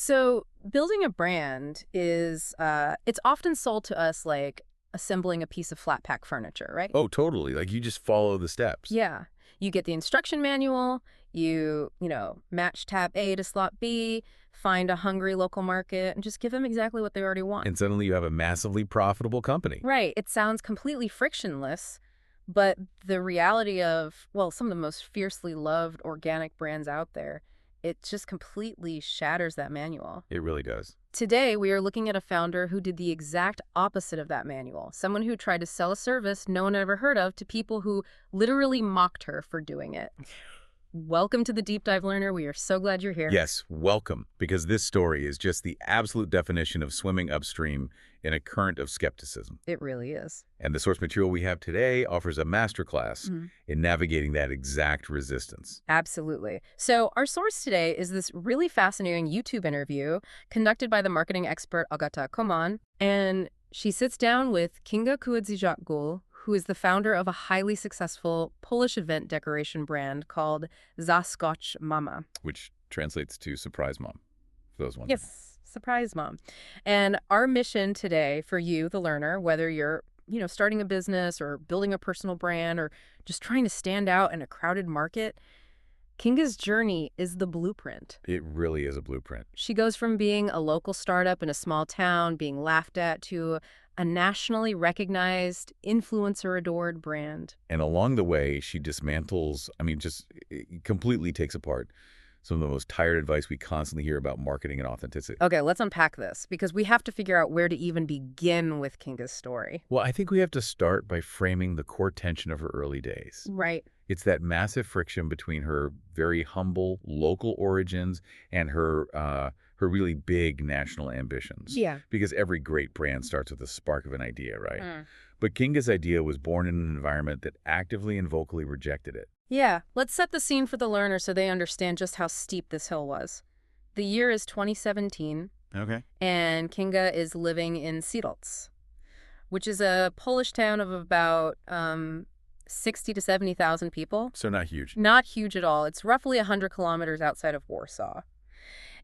So building a brand is, it's often sold to us like assembling a piece of flat pack furniture, right? Oh, totally. Like you just follow the steps. Yeah. You get the instruction manual, match tab A to slot B, find a hungry local market, and just give them exactly what they already want. And suddenly you have a massively profitable company. Right. It sounds completely frictionless, but the reality of, well, some of the most fiercely loved organic brands out there, it just completely shatters that manual. It really does. Today, we are looking at a founder who did the exact opposite of that manual. Someone who tried to sell a service no one had ever heard of to people who literally mocked her for doing it. Welcome to the Deep Dive Learner. We are so glad you're here. Yes, welcome, because this story is just the absolute definition of swimming upstream in a current of skepticism. It really is. And the source material we have today offers a masterclass in navigating that exact resistance. Absolutely. So our source today is this really fascinating YouTube interview conducted by the marketing expert Agata Koman. And she sits down with Kinga Kołodziejak-Gul, who is the founder of a highly successful Polish event decoration brand called Zaskocz Mamę. Which translates to surprise mom, for those wondering. Yes, surprise mom. And our mission today for you, the learner, whether you're starting a business or building a personal brand or just trying to stand out in a crowded market, Kinga's journey is the blueprint. It really is a blueprint. She goes from being a local startup in a small town, being laughed at, to a nationally recognized, influencer-adored brand. And along the way, she dismantles, just completely takes apart some of the most tired advice we constantly hear about marketing and authenticity. Okay, let's unpack this, because we have to figure out where to even begin with Kinga's story. Well, I think we have to start by framing the core tension of her early days. Right. It's that massive friction between her very humble local origins and her really big national ambitions. Yeah. Because every great brand starts with a spark of an idea, right? But Kinga's idea was born in an environment that actively and vocally rejected it. Yeah, let's set the scene for the learner so they understand just how steep this hill was. The year is 2017. Okay. And Kinga is living in Zaskocz, which is a Polish town of about 60 to 70,000 people. So not huge. Not huge at all. It's roughly 100 kilometers outside of Warsaw.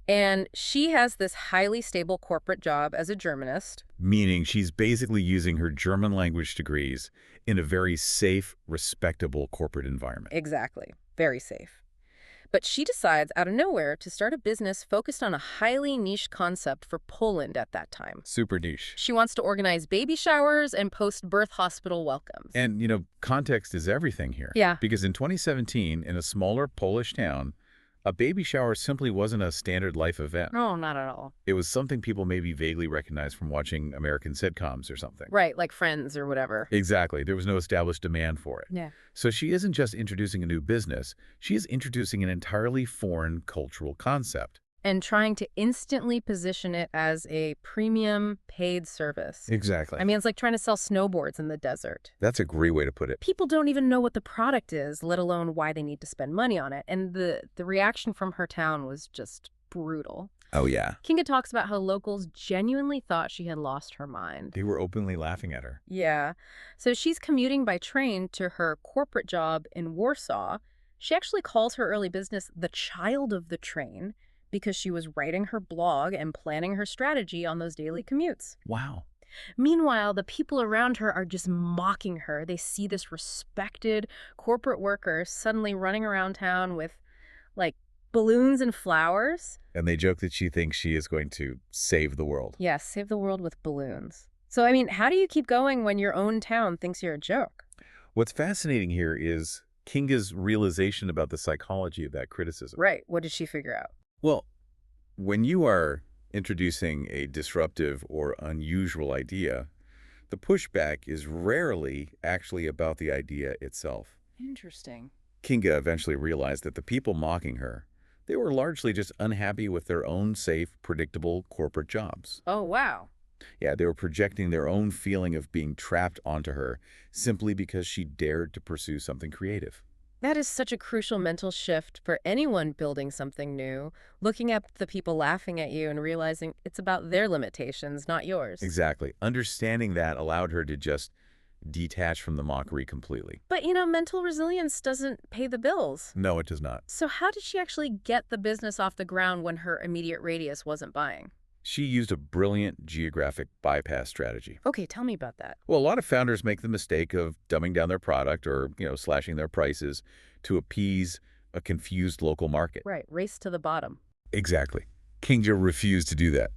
And she has this highly stable corporate job as a Germanist. Meaning she's basically using her German language degrees in a very safe, respectable corporate environment. Exactly. Very safe. But she decides out of nowhere to start a business focused on a highly niche concept for Poland at that time. Super niche. She wants to organize baby showers and post-birth hospital welcomes. And, context is everything here. Yeah. Because in 2017, in a smaller Polish town, a baby shower simply wasn't a standard life event. No, not at all. It was something people maybe vaguely recognized from watching American sitcoms or something. Right, like Friends or whatever. Exactly. There was no established demand for it. Yeah. So she isn't just introducing a new business. She is introducing an entirely foreign cultural concept. And trying to instantly position it as a premium paid service. Exactly. I mean, it's like trying to sell snowboards in the desert. That's a great way to put it. People don't even know what the product is, let alone why they need to spend money on it. And the reaction from her town was just brutal. Oh, yeah. Kinga talks about how locals genuinely thought she had lost her mind. They were openly laughing at her. Yeah. So she's commuting by train to her corporate job in Warsaw. She actually calls her early business the child of the train, because she was writing her blog and planning her strategy on those daily commutes. Wow. Meanwhile, the people around her are just mocking her. They see this respected corporate worker suddenly running around town with, like, balloons and flowers. And they joke that she thinks she is going to save the world. Yes, save the world with balloons. So, I mean, how do you keep going when your own town thinks you're a joke? What's fascinating here is Kinga's realization about the psychology of that criticism. Right. What did she figure out? Well, when you are introducing a disruptive or unusual idea, the pushback is rarely actually about the idea itself. Interesting. Kinga eventually realized that the people mocking her, they were largely just unhappy with their own safe, predictable corporate jobs. Oh, wow. Yeah, they were projecting their own feeling of being trapped onto her simply because she dared to pursue something creative. That is such a crucial mental shift for anyone building something new, looking at the people laughing at you and realizing it's about their limitations, not yours. Exactly. Understanding that allowed her to just detached from the mockery completely. But, mental resilience doesn't pay the bills. No, it does not. So how did she actually get the business off the ground when her immediate radius wasn't buying? She used a brilliant geographic bypass strategy. Okay, tell me about that. Well, a lot of founders make the mistake of dumbing down their product or, slashing their prices to appease a confused local market. Right, race to the bottom. Exactly. Kinga refused to do that.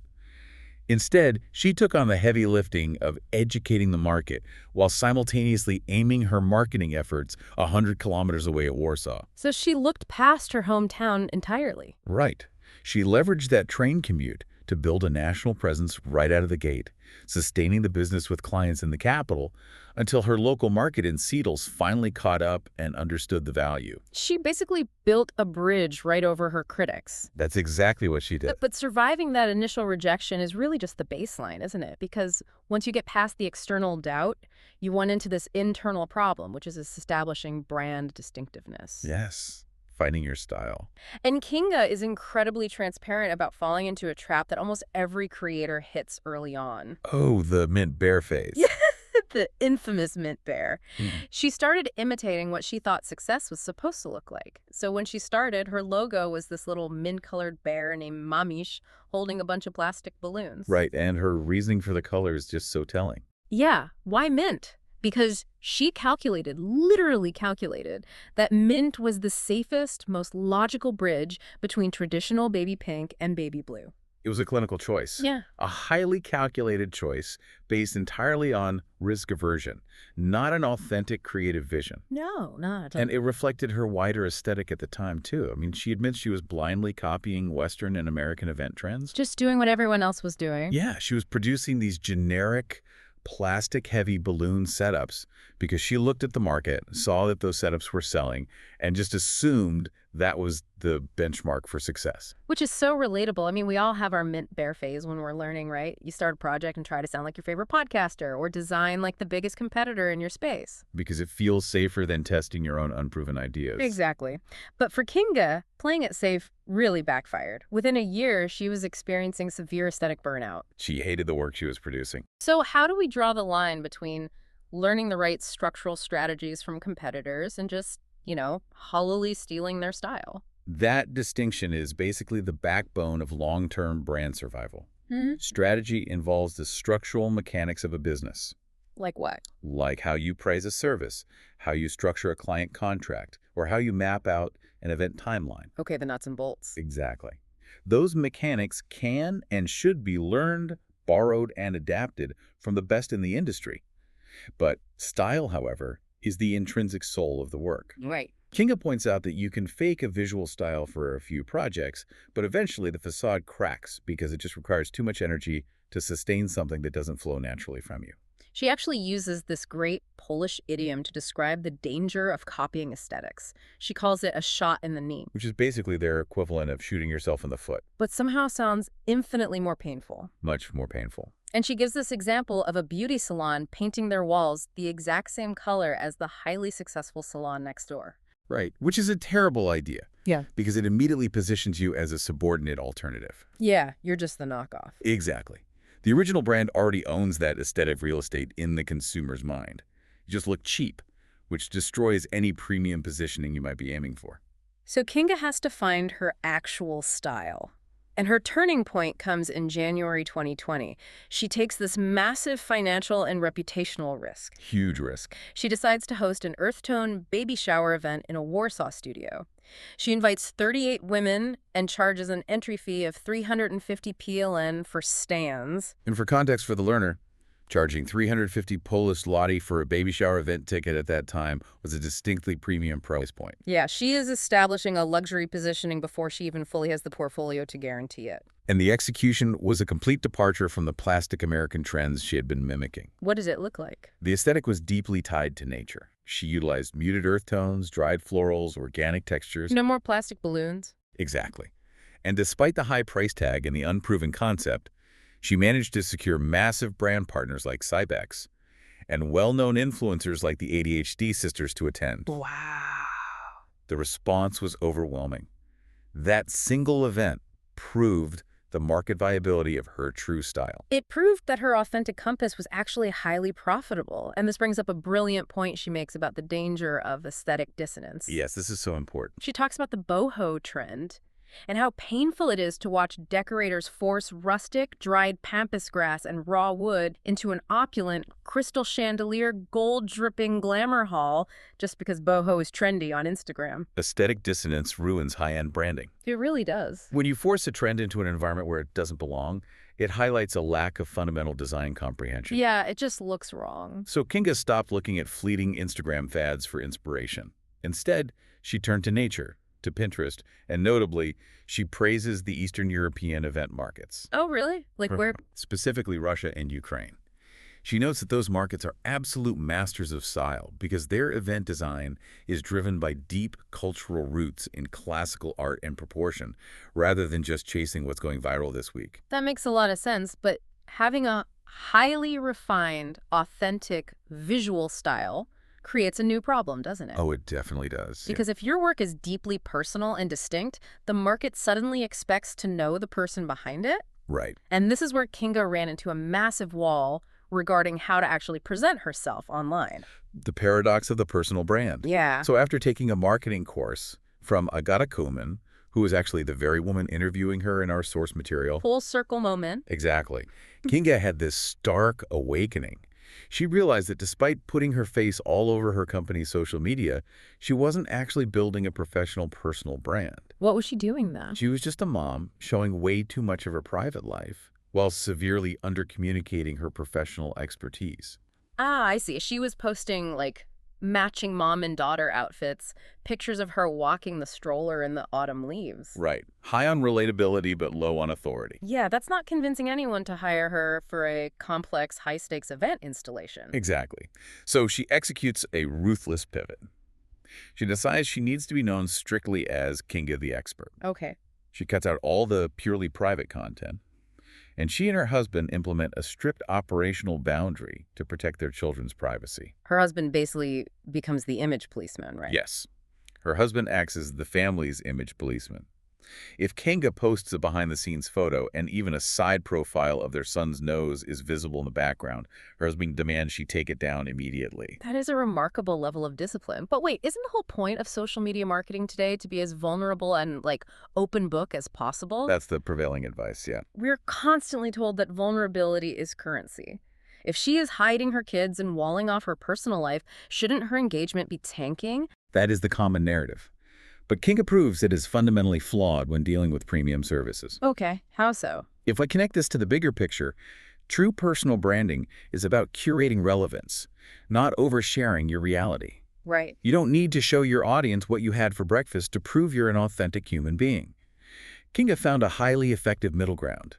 Instead, she took on the heavy lifting of educating the market while simultaneously aiming her marketing efforts 100 kilometers away at Warsaw. So she looked past her hometown entirely. Right. She leveraged that train commute to build a national presence right out of the gate, sustaining the business with clients in the capital until her local market in Seattle finally caught up and understood the value. She basically built a bridge right over her critics. That's exactly what she did. But surviving that initial rejection is really just the baseline, isn't it? Because once you get past the external doubt, you run into this internal problem, which is establishing brand distinctiveness. Yes. Finding your style. And Kinga is incredibly transparent about falling into a trap that almost every creator hits early on. Oh, the mint bear face. Yeah, the infamous mint bear. Mhm. She started imitating what she thought success was supposed to look like. So when she started, her logo was this little mint-colored bear named Mamish holding a bunch of plastic balloons. Right, and her reasoning for the color is just so telling. Yeah, why mint? Because she literally calculated, that mint was the safest, most logical bridge between traditional baby pink and baby blue. It was a clinical choice. Yeah. A highly calculated choice based entirely on risk aversion, not an authentic creative vision. No, not at all. And it reflected her wider aesthetic at the time, too. I mean, she admits she was blindly copying Western and American event trends. Just doing what everyone else was doing. Yeah, she was producing these generic, plastic-heavy balloon setups because she looked at the market, saw that those setups were selling, and just assumed that was the benchmark for success. Which is so relatable. I mean, we all have our mint bear phase when we're learning, right? You start a project and try to sound like your favorite podcaster or design like the biggest competitor in your space. Because it feels safer than testing your own unproven ideas. Exactly. But for Kinga, playing it safe really backfired. Within a year, she was experiencing severe aesthetic burnout. She hated the work she was producing. So how do we draw the line between learning the right structural strategies from competitors and just, hollowly stealing their style? That distinction is basically the backbone of long-term brand survival. Mm-hmm. Strategy involves the structural mechanics of a business. Like what? Like how you price a service, how you structure a client contract, or how you map out an event timeline. Okay, the nuts and bolts. Exactly. Those mechanics can and should be learned, borrowed, and adapted from the best in the industry. But style, however, is the intrinsic soul of the work. Right. Kinga points out that you can fake a visual style for a few projects, but eventually the facade cracks because it just requires too much energy to sustain something that doesn't flow naturally from you. She actually uses this great Polish idiom to describe the danger of copying aesthetics. She calls it a shot in the knee. Which is basically their equivalent of shooting yourself in the foot. But somehow sounds infinitely more painful. Much more painful. And she gives this example of a beauty salon painting their walls the exact same color as the highly successful salon next door. Right, which is a terrible idea. Yeah. Because it immediately positions you as a subordinate alternative. Yeah, you're just the knockoff. Exactly. The original brand already owns that aesthetic real estate in the consumer's mind. You just look cheap, which destroys any premium positioning you might be aiming for. So Kinga has to find her actual style. And her turning point comes in January 2020. She takes this massive financial and reputational risk. Huge risk. She decides to host an earth tone baby shower event in a Warsaw studio. She invites 38 women and charges an entry fee of 350 PLN for stands. And for context for the learner, charging 350 Polish zloty for a baby shower event ticket at that time was a distinctly premium price point. Yeah, she is establishing a luxury positioning before she even fully has the portfolio to guarantee it. And the execution was a complete departure from the plastic American trends she had been mimicking. What does it look like? The aesthetic was deeply tied to nature. She utilized muted earth tones, dried florals, organic textures. No more plastic balloons? Exactly. And despite the high price tag and the unproven concept, she managed to secure massive brand partners like Cybex and well-known influencers like the ADHD sisters to attend. Wow. The response was overwhelming. That single event proved the market viability of her true style. It proved that her authentic compass was actually highly profitable, and this brings up a brilliant point she makes about the danger of aesthetic dissonance. Yes, this is so important. She talks about the boho trend and how painful it is to watch decorators force rustic, dried pampas grass and raw wood into an opulent, crystal chandelier, gold-dripping glamour hall just because boho is trendy on Instagram. Aesthetic dissonance ruins high-end branding. It really does. When you force a trend into an environment where it doesn't belong, it highlights a lack of fundamental design comprehension. Yeah, it just looks wrong. So Kinga stopped looking at fleeting Instagram fads for inspiration. Instead, she turned to nature, to Pinterest, and notably, she praises the Eastern European event markets. Oh, really? Like where? Specifically Russia and Ukraine. She notes that those markets are absolute masters of style because their event design is driven by deep cultural roots in classical art and proportion, rather than just chasing what's going viral this week. That makes a lot of sense, but having a highly refined, authentic visual style creates a new problem, doesn't it? Oh, it definitely does. Because if your work is deeply personal and distinct, the market suddenly expects to know the person behind it. Right. And this is where Kinga ran into a massive wall regarding how to actually present herself online. The paradox of the personal brand. Yeah. So after taking a marketing course from Agata Kuhlman, who was actually the very woman interviewing her in our source material. Full circle moment. Exactly. Kinga had this stark awakening. She realized that despite putting her face all over her company's social media, she wasn't actually building a professional personal brand. What was she doing then? She was just a mom showing way too much of her private life while severely undercommunicating her professional expertise. Ah, I see. She was posting, like, matching mom and daughter outfits, pictures of her walking the stroller in the autumn leaves. Right. High on relatability, but low on authority. Yeah, that's not convincing anyone to hire her for a complex, high-stakes event installation. Exactly. So she executes a ruthless pivot. She decides she needs to be known strictly as Kinga the Expert. Okay. She cuts out all the purely private content, and she and her husband implement a strict operational boundary to protect their children's privacy. Her husband basically becomes the image policeman, right? Yes. Her husband acts as the family's image policeman. If Kinga posts a behind-the-scenes photo and even a side profile of their son's nose is visible in the background, her husband demands she take it down immediately. That is a remarkable level of discipline. But wait, isn't the whole point of social media marketing today to be as vulnerable and, like, open book as possible? That's the prevailing advice, yeah. We're constantly told that vulnerability is currency. If she is hiding her kids and walling off her personal life, shouldn't her engagement be tanking? That is the common narrative. But Kinga proves it is fundamentally flawed when dealing with premium services. Okay, how so? If I connect this to the bigger picture, true personal branding is about curating relevance, not oversharing your reality. Right. You don't need to show your audience what you had for breakfast to prove you're an authentic human being. Kinga found a highly effective middle ground.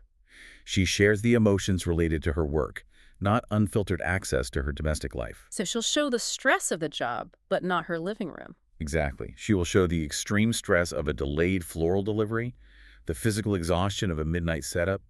She shares the emotions related to her work, not unfiltered access to her domestic life. So she'll show the stress of the job, but not her living room. Exactly. She will show the extreme stress of a delayed floral delivery, the physical exhaustion of a midnight setup,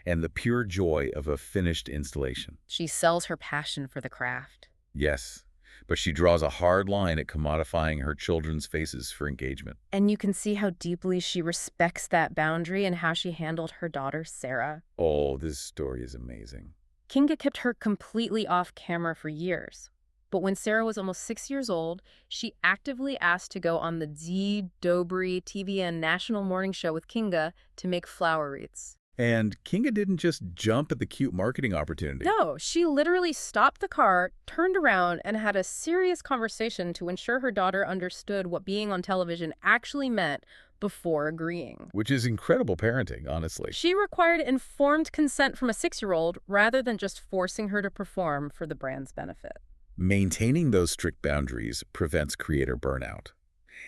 and the pure joy of a finished installation. She sells her passion for the craft. Yes, but she draws a hard line at commodifying her children's faces for engagement. And you can see how deeply she respects that boundary and how she handled her daughter, Sarah. Oh, this story is amazing. Kinga kept her completely off camera for years. But when Sarah was almost 6 years old, she actively asked to go on the Z Dobry TVN National Morning Show with Kinga to make flower wreaths. And Kinga didn't just jump at the cute marketing opportunity. No, she literally stopped the car, turned around, and had a serious conversation to ensure her daughter understood what being on television actually meant before agreeing. Which is incredible parenting, honestly. She required informed consent from a 6-year-old rather than just forcing her to perform for the brand's benefit. Maintaining those strict boundaries prevents creator burnout.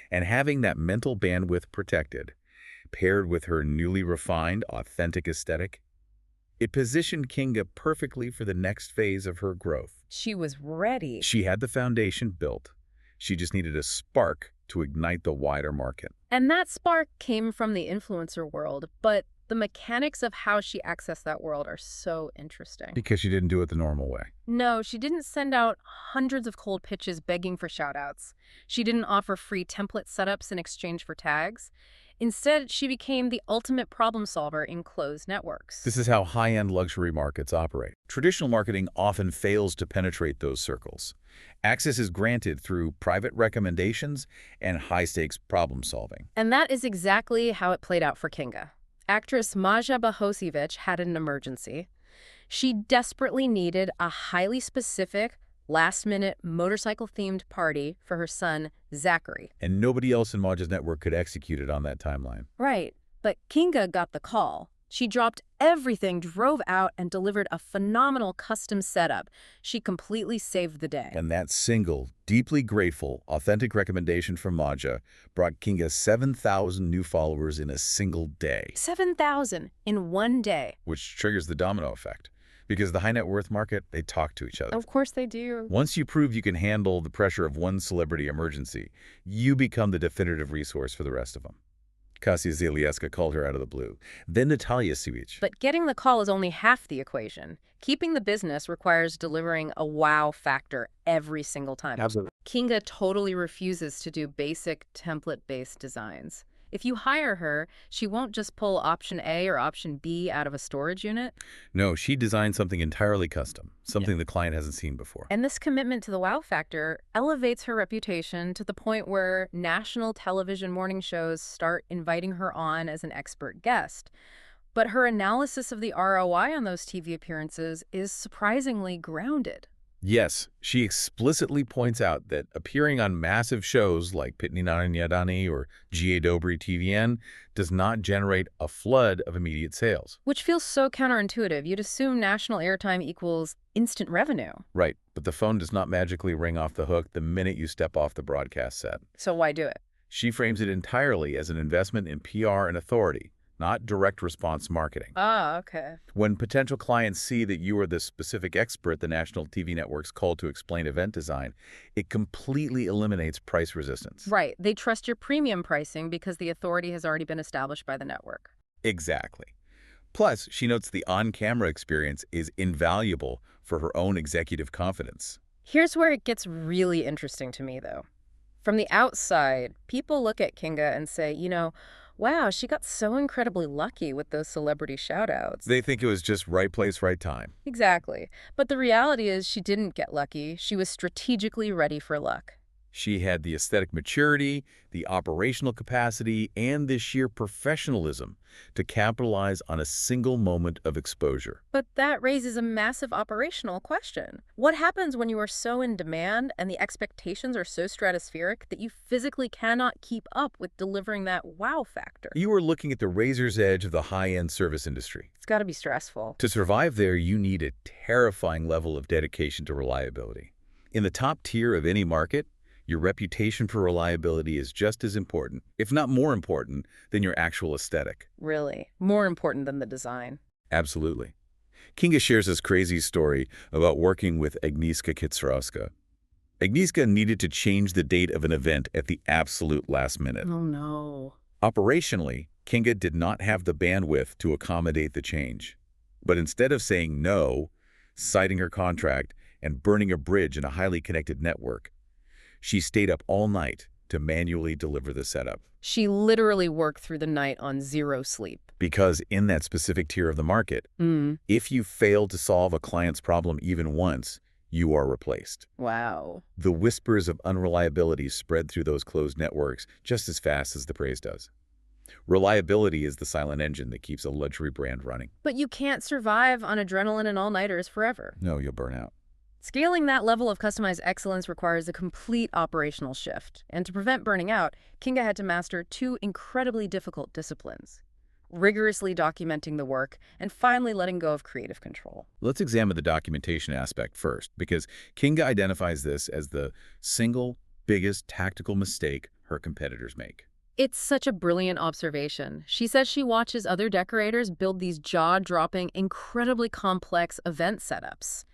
And having that mental bandwidth protected, paired with her newly refined, authentic aesthetic, it positioned Kinga perfectly for the next phase of her growth. She was ready. She had the foundation built. She just needed a spark to ignite the wider market. And that spark came from the influencer world, but the mechanics of how she accessed that world are so interesting. Because she didn't do it the normal way. No, she didn't send out hundreds of cold pitches begging for shout-outs. She didn't offer free template setups in exchange for tags. Instead, she became the ultimate problem solver in closed networks. This is how high-end luxury markets operate. Traditional marketing often fails to penetrate those circles. Access is granted through private recommendations and high-stakes problem-solving. And that is exactly how it played out for Kinga. Actress Maja Bohosiewicz had an emergency. She desperately needed a highly specific, last-minute motorcycle-themed party for her son, Zachary. And nobody else in Maja's network could execute it on that timeline. Right, but Kinga got the call. She dropped everything, drove out, and delivered a phenomenal custom setup. She completely saved the day. And that single, deeply grateful, authentic recommendation from Maja brought Kinga 7,000 new followers in a single day. 7,000 in one day. Which triggers the domino effect. Because the high net worth market, they talk to each other. Of course they do. Once you prove you can handle the pressure of one celebrity emergency, you become the definitive resource for the rest of them. Kasia Zilieska called her out of the blue. Then Natalia Siewicz. But getting the call is only half the equation. Keeping the business requires delivering a wow factor every single time. Absolutely. Kinga totally refuses to do basic template-based designs. If you hire her, she won't just pull option A or option B out of a storage unit. No, she designed something entirely custom, something the client hasn't seen before. And this commitment to the wow factor elevates her reputation to the point where national television morning shows start inviting her on as an expert guest. But her analysis of the ROI on those TV appearances is surprisingly grounded. Yes, she explicitly points out that appearing on massive shows like Pitni Naranyadani or G.A. Dobry TVN does not generate a flood of immediate sales. Which feels so counterintuitive. You'd assume national airtime equals instant revenue. Right, but the phone does not magically ring off the hook the minute you step off the broadcast set. So why do it? She frames it entirely as an investment in PR and authority, not direct response marketing. Ah, okay. When potential clients see that you are the specific expert the national TV networks call to explain event design, it completely eliminates price resistance. Right. They trust your premium pricing because the authority has already been established by the network. Exactly. Plus, she notes the on-camera experience is invaluable for her own executive confidence. Here's where it gets really interesting to me, though. From the outside, people look at Kinga and say, wow, she got so incredibly lucky with those celebrity shout-outs. They think it was just right place, right time. Exactly. But the reality is she didn't get lucky. She was strategically ready for luck. She had the aesthetic maturity, the operational capacity, and the sheer professionalism to capitalize on a single moment of exposure. But that raises a massive operational question. What happens when you are so in demand and the expectations are so stratospheric that you physically cannot keep up with delivering that wow factor? You are looking at the razor's edge of the high-end service industry. It's got to be stressful. To survive there, you need a terrifying level of dedication to reliability. In the top tier of any market, your reputation for reliability is just as important, if not more important, than your actual aesthetic. Really? More important than the design? Absolutely. Kinga shares this crazy story about working with Agnieszka Kietrowska. Agnieszka needed to change the date of an event at the absolute last minute. Oh, no. Operationally, Kinga did not have the bandwidth to accommodate the change. But instead of saying no, citing her contract, and burning a bridge in a highly connected network, she stayed up all night to manually deliver the setup. She literally worked through the night on zero sleep. Because in that specific tier of the market, if you fail to solve a client's problem even once, you are replaced. Wow. The whispers of unreliability spread through those closed networks just as fast as the praise does. Reliability is the silent engine that keeps a luxury brand running. But you can't survive on adrenaline and all-nighters forever. No, you'll burn out. Scaling that level of customized excellence requires a complete operational shift. And to prevent burning out, Kinga had to master two incredibly difficult disciplines: rigorously documenting the work and finally letting go of creative control. Let's examine the documentation aspect first, because Kinga identifies this as the single biggest tactical mistake her competitors make. It's such a brilliant observation. She says she watches other decorators build these jaw-dropping, incredibly complex event setups.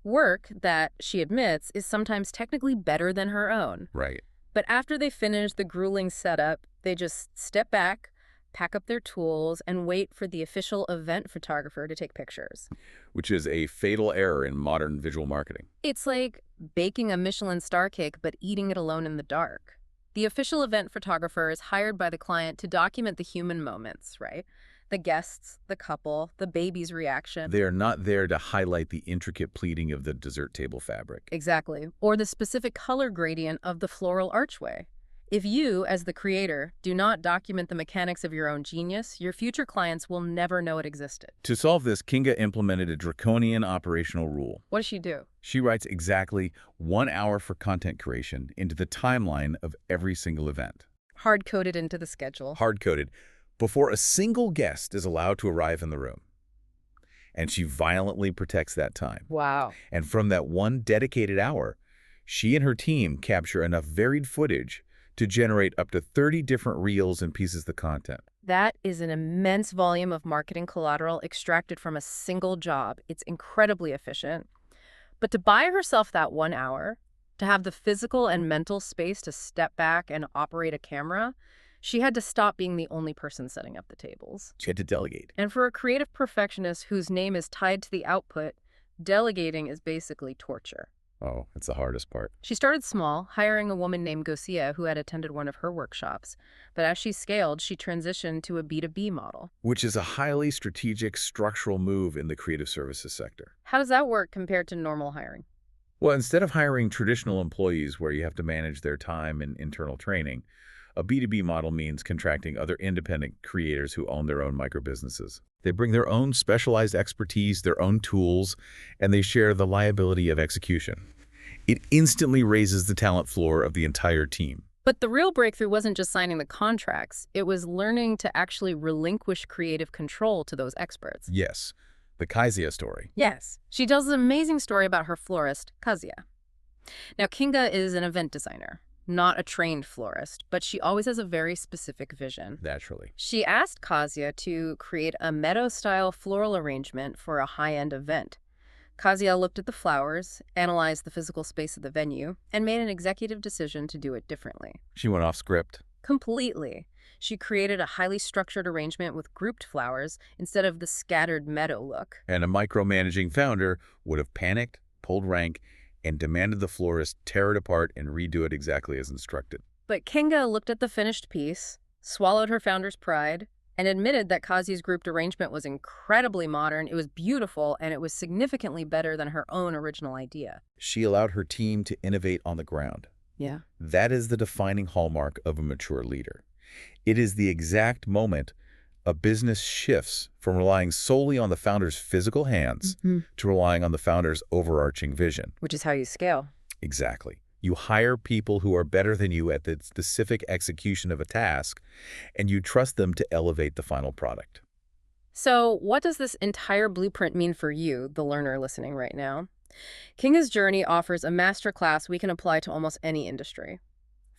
Work that, she admits, is sometimes technically better than her own. Right. But after they finish the grueling setup, they just step back, pack up their tools, and wait for the official event photographer to take pictures. Which is a fatal error in modern visual marketing. It's like baking a Michelin star cake but eating it alone in the dark. The official event photographer is hired by the client to document the human moments, right? The guests, the couple, the baby's reaction. They are not there to highlight the intricate pleating of the dessert table fabric. Exactly. Or the specific color gradient of the floral archway. If you, as the creator, do not document the mechanics of your own genius, your future clients will never know it existed. To solve this, Kinga implemented a draconian operational rule. What does she do? She writes exactly 1 hour for content creation into the timeline of every single event. Hard-coded into the schedule. Hard-coded, before a single guest is allowed to arrive in the room. And she violently protects that time. Wow. And from that one dedicated hour, she and her team capture enough varied footage to generate up to 30 different reels and pieces of content. That is an immense volume of marketing collateral extracted from a single job. It's incredibly efficient. But to buy herself that 1 hour, to have the physical and mental space to step back and operate a camera, she had to stop being the only person setting up the tables. She had to delegate. And for a creative perfectionist whose name is tied to the output, delegating is basically torture. Oh, that's the hardest part. She started small, hiring a woman named Gosia who had attended one of her workshops. But as she scaled, she transitioned to a B2B model. Which is a highly strategic structural move in the creative services sector. How does that work compared to normal hiring? Well, instead of hiring traditional employees where you have to manage their time and internal training, a B2B model means contracting other independent creators who own their own microbusinesses. They bring their own specialized expertise, their own tools, and they share the liability of execution. It instantly raises the talent floor of the entire team. But the real breakthrough wasn't just signing the contracts. It was learning to actually relinquish creative control to those experts. Yes, the Kaisia story. Yes. She tells an amazing story about her florist, Kasia. Now, Kinga is an event designer, not a trained florist, but she always has a very specific vision. Naturally. She asked Kasia to create a meadow-style floral arrangement for a high-end event. Kasia looked at the flowers, analyzed the physical space of the venue, and made an executive decision to do it differently. She went off script. Completely. She created a highly structured arrangement with grouped flowers instead of the scattered meadow look. And a micromanaging founder would have panicked, pulled rank, and demanded the florist tear it apart and redo it exactly as instructed. But Kinga looked at the finished piece, swallowed her founder's pride, and admitted that Kasia's grouped arrangement was incredibly modern, it was beautiful, and it was significantly better than her own original idea. She allowed her team to innovate on the ground. Yeah. That is the defining hallmark of a mature leader. It is the exact moment a business shifts from relying solely on the founder's physical hands to relying on the founder's overarching vision. Which is how you scale. Exactly. You hire people who are better than you at the specific execution of a task, and you trust them to elevate the final product. So what does this entire blueprint mean for you, the learner listening right now? Kinga's journey offers a masterclass we can apply to almost any industry.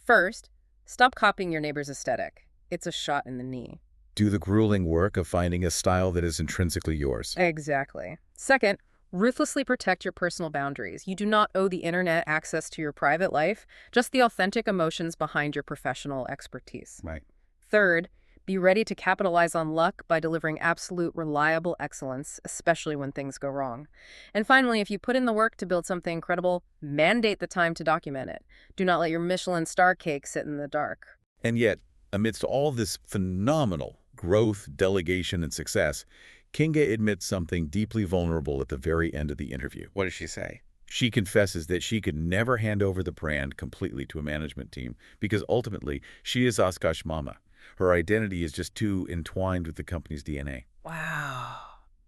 First, stop copying your neighbor's aesthetic. It's a shot in the knee. Do the grueling work of finding a style that is intrinsically yours. Exactly. Second, ruthlessly protect your personal boundaries. You do not owe the internet access to your private life, just the authentic emotions behind your professional expertise. Right. Third, be ready to capitalize on luck by delivering absolute reliable excellence, especially when things go wrong. And finally, if you put in the work to build something incredible, mandate the time to document it. Do not let your Michelin star cake sit in the dark. And yet, amidst all this phenomenal growth, delegation, and success, Kinga admits something deeply vulnerable at the very end of the interview. What does she say? She confesses that she could never hand over the brand completely to a management team because ultimately she is Zaskocz Mamę. Her identity is just too entwined with the company's DNA. Wow.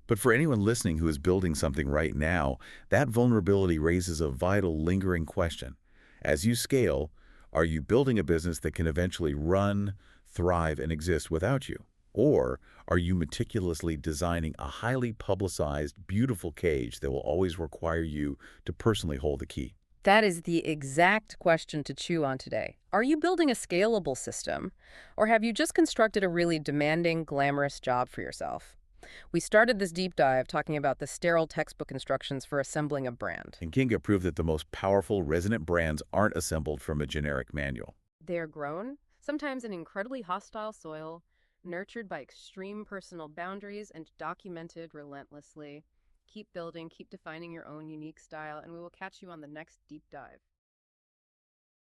But for anyone listening who is building something right now, that vulnerability raises a vital, lingering question. As you scale, are you building a business that can eventually run, thrive, and exist without you? Or are you meticulously designing a highly publicized, beautiful cage that will always require you to personally hold the key? That is the exact question to chew on today. Are you building a scalable system, or have you just constructed a really demanding, glamorous job for yourself? We started this deep dive talking about the sterile textbook instructions for assembling a brand. And Kinga proved that the most powerful, resonant brands aren't assembled from a generic manual. They are grown, sometimes in incredibly hostile soil, nurtured by extreme personal boundaries and documented relentlessly. Keep building, keep defining your own unique style, and we will catch you on the next deep dive.